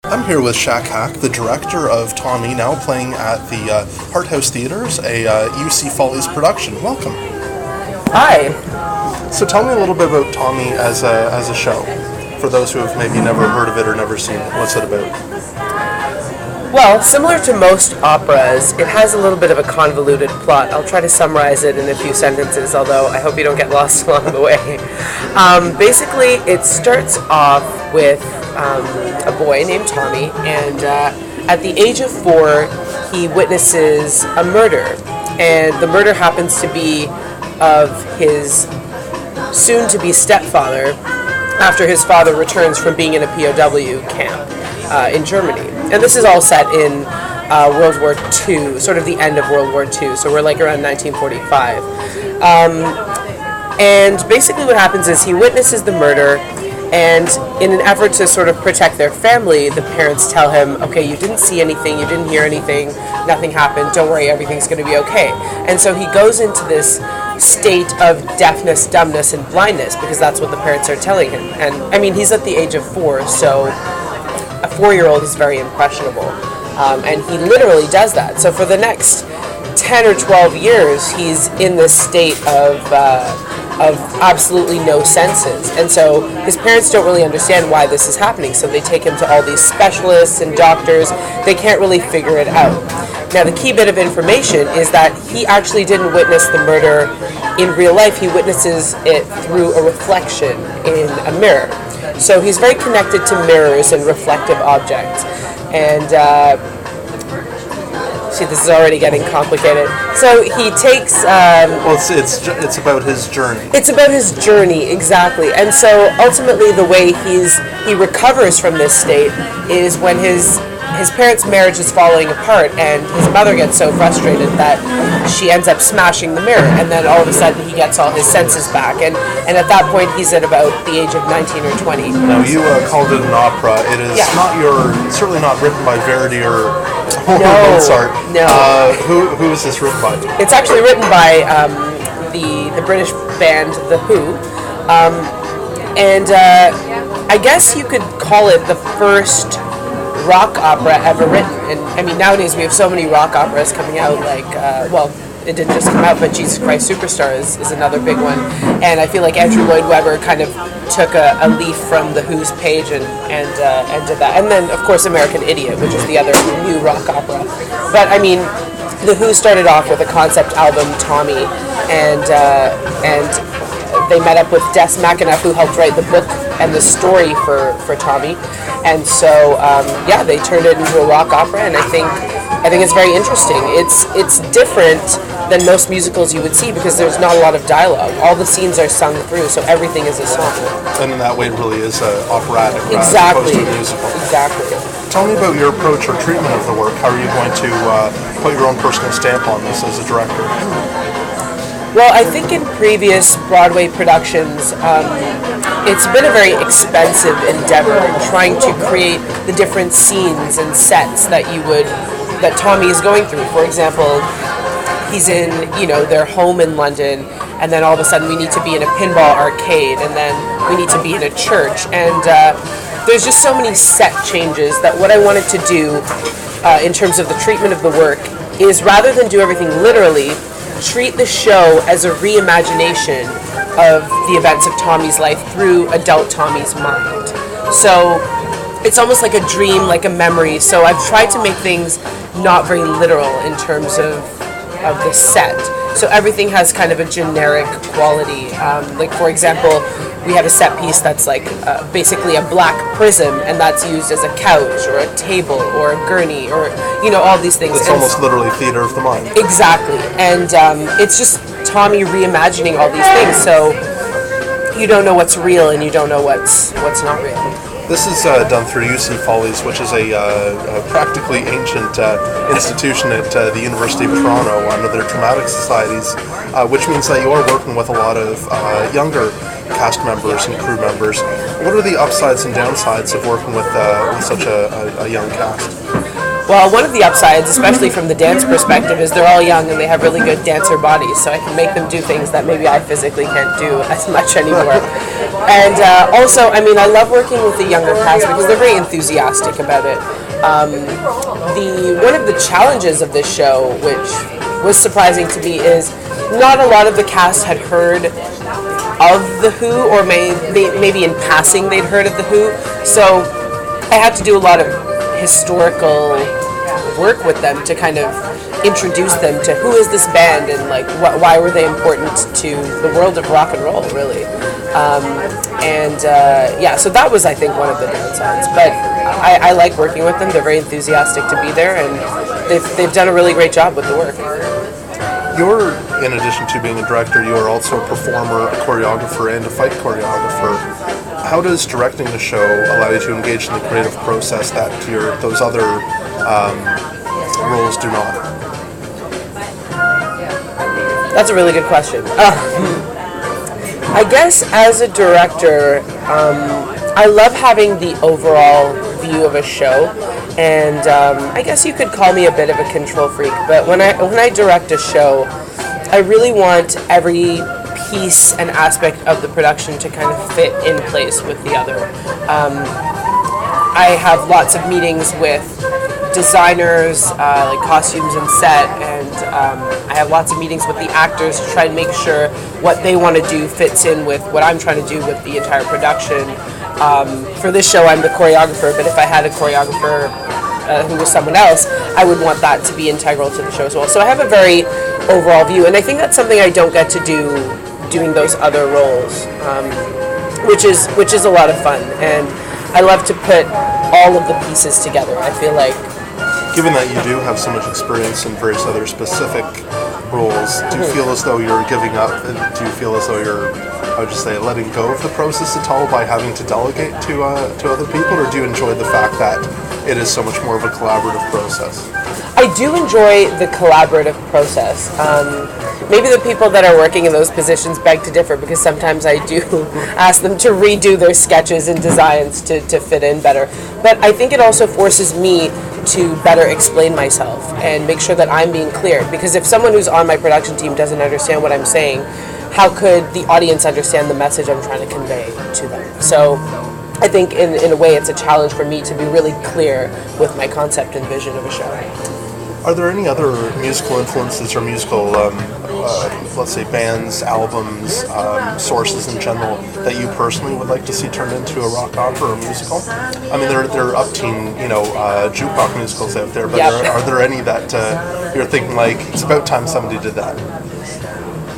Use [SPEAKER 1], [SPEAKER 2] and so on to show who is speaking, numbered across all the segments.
[SPEAKER 1] I'm here with Shak Haq, the director of Tommy, now playing at the Hart House Theatres, a UC Follies production. Welcome.
[SPEAKER 2] Hi.
[SPEAKER 1] So tell me a little bit about Tommy as a show, for those who have maybe never heard of it or never seen it. What's it about?
[SPEAKER 2] Well, similar to most operas, it has a little bit of a convoluted plot. I'll try to summarize it in a few sentences, although I hope you don't get lost along the way. Basically, it starts off with a boy named Tommy, and at the age of 4, he witnesses a murder. And the murder happens to be of his soon-to-be stepfather after his father returns from being in a POW camp in Germany. And this is all set in World War II, sort of the end of World War II, so we're like around 1945. And basically what happens is he witnesses the murder, and in an effort to sort of protect their family, the parents tell him, okay, you didn't see anything, you didn't hear anything, nothing happened, don't worry, everything's going to be okay. And so he goes into this state of deafness, dumbness, and blindness, because that's what the parents are telling him. And, I mean, he's at the age of 4, so a 4-year-old is very impressionable. And he literally does that. So for the next 10 or 12 years, he's in this state of absolutely no senses. And so his parents don't really understand why this is happening, so they take him to all these specialists and doctors. They can't really figure it out. Now, the key bit of information is that he actually didn't witness the murder in real life. He witnesses it through a reflection in a mirror. So he's very connected to mirrors and reflective objects. And see, this is already getting complicated. So he takes...
[SPEAKER 1] well, it's about his journey.
[SPEAKER 2] It's about his journey, exactly. And so ultimately the way he recovers from this state is when his parents' marriage is falling apart, and his mother gets so frustrated that she ends up smashing the mirror, and then all of a sudden he gets all his senses back. And at that point he's at about the age of 19 or 20.
[SPEAKER 1] Now, you called it an opera. It is certainly not written by Verdi or Mozart.
[SPEAKER 2] No.
[SPEAKER 1] Who is this written by?
[SPEAKER 2] It's actually written by the British band The Who. And I guess you could call it the first rock opera ever written. And I mean, nowadays we have so many rock operas coming out, like, it didn't just come out, but Jesus Christ Superstar is another big one. And I feel like Andrew Lloyd Webber kind of took a leaf from The Who's page and did that. And then, of course, American Idiot, which is the other new rock opera. But I mean, The Who started off with a concept album, Tommy, and they met up with Des McAnuff, who helped write the book and the story for Tommy. And so, they turned it into a rock opera, and I think it's very interesting. It's different than most musicals you would see, because there's not a lot of dialogue. All the scenes are sung through, so everything is a song.
[SPEAKER 1] And in that way, it really is operatic,
[SPEAKER 2] exactly,
[SPEAKER 1] as opposed to a musical.
[SPEAKER 2] Exactly.
[SPEAKER 1] Tell me about your approach or treatment of the work. How are you going to put your own personal stamp on this as a director?
[SPEAKER 2] Well, I think in previous Broadway productions, it's been a very expensive endeavor trying to create the different scenes and sets that Tommy is going through. For example, he's in, their home in London, and then all of a sudden we need to be in a pinball arcade, and then we need to be in a church. And there's just so many set changes that what I wanted to do in terms of the treatment of the work is, rather than do everything literally, treat the show as a reimagination of the events of Tommy's life through adult Tommy's mind. So it's almost like a dream, like a memory. So I've tried to make things not very literal in terms of the set. So everything has kind of a generic quality. Like, for example, we have a set piece that's like basically a black prism, and that's used as a couch or a table or a gurney or, all these things.
[SPEAKER 1] It's almost literally theater of the mind.
[SPEAKER 2] Exactly. And it's just Tommy reimagining all these things, so you don't know what's real and you don't know what's not real.
[SPEAKER 1] This is done through UC Follies, which is a practically ancient institution at the University of Toronto, one of their dramatic societies, which means that you are working with a lot of younger cast members and crew members. What are the upsides and downsides of working with such a young cast?
[SPEAKER 2] Well, one of the upsides, especially from the dance perspective, is they're all young and they have really good dancer bodies, so I can make them do things that maybe I physically can't do as much anymore. And also, I mean, I love working with the younger cast because they're very enthusiastic about it. One of the challenges of this show, which was surprising to me, is not a lot of the cast had heard of The Who, or maybe in passing they'd heard of The Who, so I had to do a lot of historical work with them to kind of introduce them to who is this band and like why were they important to the world of rock and roll, really. So that was, I think, one of the downsides. But I like working with them. They're very enthusiastic to be there, and they've done a really great job with the work.
[SPEAKER 1] You're, in addition to being a director, you are also a performer, a choreographer, and a fight choreographer. How does directing the show allow you to engage in the creative process that those other roles do not?
[SPEAKER 2] That's a really good question. I guess as a director, I love having the overall view of a show, and I guess you could call me a bit of a control freak. But when I direct a show, I really want every piece and aspect of the production to kind of fit in place with the other. I have lots of meetings with designers, like costumes and set, and I have lots of meetings with the actors to try and make sure what they want to do fits in with what I'm trying to do with the entire production. For this show, I'm the choreographer, but if I had a choreographer who was someone else, I would want that to be integral to the show as well. So I have a very overall view, and I think that's something I don't get to do doing those other roles, which is a lot of fun, and I love to put all of the pieces together. I feel like,
[SPEAKER 1] given that you do have so much experience in various other specific roles, do you feel as though you're giving up? Do you feel as though you're, I would just say, letting go of the process at all by having to delegate to other people, or do you enjoy the fact that it is so much more of a collaborative process?
[SPEAKER 2] I do enjoy the collaborative process. Maybe the people that are working in those positions beg to differ, because sometimes I do ask them to redo their sketches and designs to fit in better. But I think it also forces me to better explain myself and make sure that I'm being clear. Because if someone who's on my production team doesn't understand what I'm saying, how could the audience understand the message I'm trying to convey to them? So I think in a way it's a challenge for me to be really clear with my concept and vision of a show.
[SPEAKER 1] Are there any other musical influences or musical, let's say, bands, albums, sources in general that you personally would like to see turned into a rock opera or musical? I mean, there are upteen, jukebox musicals out there, but are there any that you're thinking like it's about time somebody did that?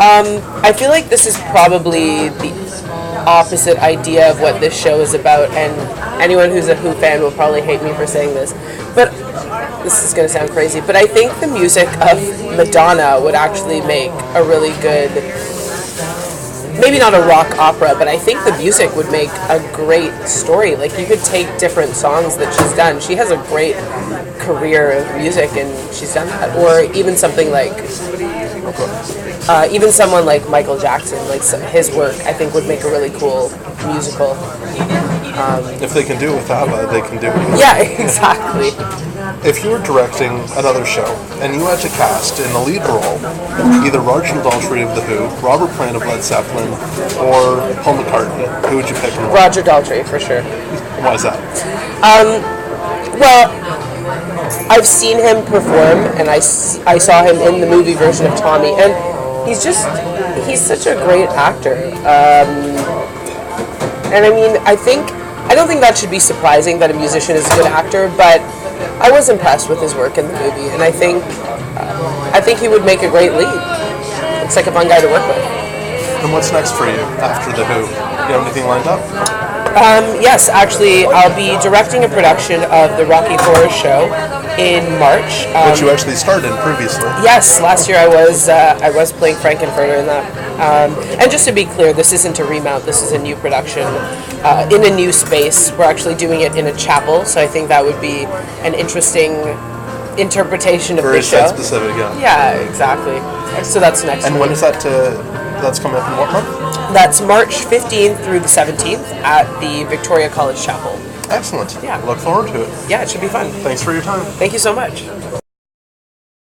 [SPEAKER 2] I feel like this is probably the opposite idea of what this show is about, and anyone who's a Who fan will probably hate me for saying this, but this is going to sound crazy, but I think the music of Madonna would actually make a really good, maybe not a rock opera, but I think the music would make a great story. Like, you could take different songs that she's done. She has a great career of music, and she's done that. Or even something like, even someone like Michael Jackson, like his work, I think would make a really cool musical.
[SPEAKER 1] If they can do it with ABBA, they can do it.
[SPEAKER 2] Yeah, exactly.
[SPEAKER 1] If you were directing another show and you had to cast in the lead role either Roger Daltrey of The Who, Robert Plant of Led Zeppelin, or Paul McCartney, who would you pick?
[SPEAKER 2] Roger Daltrey, for sure.
[SPEAKER 1] Why is that?
[SPEAKER 2] Well, I've seen him perform, and I saw him in the movie version of Tommy, and he's such a great actor. And I mean, I don't think that should be surprising that a musician is a good actor, but I was impressed with his work in the movie, and I think he would make a great lead. Looks like a fun guy to work with.
[SPEAKER 1] And what's next for you after The Who? Do you have anything lined up?
[SPEAKER 2] Yes, actually, I'll be directing a production of the Rocky Horror Show in March.
[SPEAKER 1] Which you actually starred in previously.
[SPEAKER 2] Yes, last year I was playing Frankenfurter in that. And just to be clear, this isn't a remount. This is a new production in a new space. We're actually doing it in a chapel, so I think that would be an interesting interpretation of the show.
[SPEAKER 1] Very site-specific, yeah.
[SPEAKER 2] Yeah, exactly. So that's next week.
[SPEAKER 1] And when is that? That's coming up in what month?
[SPEAKER 2] That's March 15th through the 17th at the Victoria College Chapel.
[SPEAKER 1] Excellent.
[SPEAKER 2] Yeah.
[SPEAKER 1] Look forward to it.
[SPEAKER 2] Yeah, it should be fun.
[SPEAKER 1] Thanks for your time.
[SPEAKER 2] Thank you so much.